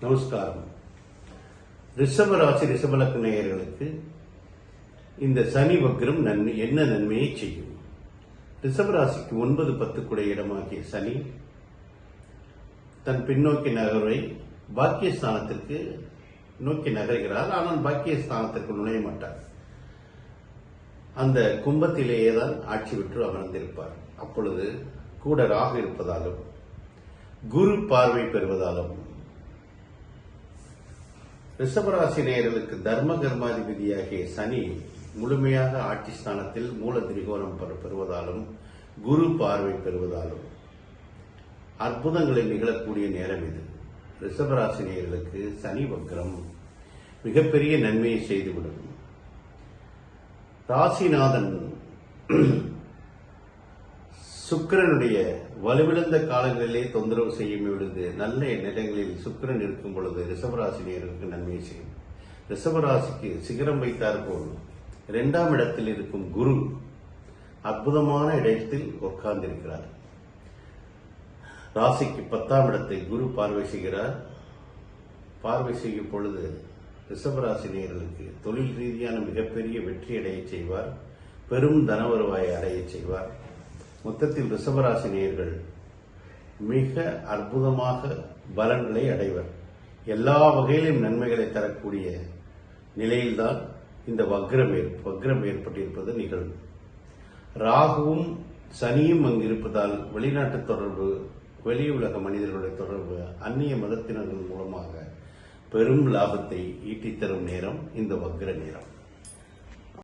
நமஸ்காரம். ரிஷப ராசி ரிஷபலக்க நேயர்களுக்கு இந்த சனி வக்ரம் என்ன நன்மையை செய்யும்? ரிஷபராசிக்கு 9-10 கூடிய இடமாகிய சனி தன் பின்னோக்கி நகர்வை பாக்கியஸ்தானத்திற்கு நோக்கி நகர்கிறார். ஆனால் பாக்கியஸ்தானத்திற்கு நுழைய மாட்டார். அந்த கும்பத்திலேயே தான் ஆட்சி பெற்று அமர்ந்திருப்பார். அப்பொழுது கூட ராகு இருப்பதாலும் குரு பார்வை பெறுவதாலும் ரிஷபராசி நேயர்களுக்கு தர்ம கர்மாதிபதியாகிய சனி முழுமையாக ஆட்சி ஸ்தானத்தில் மூல திரிகோணம் பெறுவதாலும் குரு பார்வை பெறுவதாலும் அற்புதங்களை நிகழக்கூடிய நேரம் இது. ரிஷபராசி நேயர்களுக்கு சனி வக்ரம் மிகப்பெரிய நன்மையை செய்துவிடும். ராசிநாதன் சுக்கிரனுடைய வலுவிழந்த காலங்களிலே தொந்தரவு செய்யும் பொழுது நல்ல நிலங்களில் சுக்கிரன் இருக்கும் பொழுது ரிஷபராசினியர்களுக்கு நன்மை செய்யும். ரிஷபராசிக்கு சிகரம் வைத்தார் போல் 2ஆம் இடத்தில் இருக்கும் குரு அற்புதமான இடத்தில் உட்கார்ந்திருக்கிறார். ராசிக்கு 10ஆம் இடத்தை குரு பார்வை செய்கிறார். பார்வை செய்யும் பொழுது ரிஷபராசினியர்களுக்கு தொழில் ரீதியான மிகப்பெரிய வெற்றி அடைய செய்வார். பெரும் தன வருவாயை அடைய செய்வார். மொத்தத்தில் ரிஷபராசி நேயர்கள் மிக அற்புதமாக பலன்களை அடைவர். எல்லா வகையிலும் நன்மைகளை தரக்கூடிய நிலையில்தான் இந்த வக்ரம் ஏற்பட்டிருப்பது நிகழும். ராகுவும் சனியும் அங்கு இருப்பதால் வெளிநாட்டு தொடர்பு, வெளி உலக மனிதர்களுடைய தொடர்பு, அந்நிய மதத்தினர்கள் மூலமாக பெரும் லாபத்தை ஈட்டித்தரும் நேரம் இந்த வக்ர நேரம்.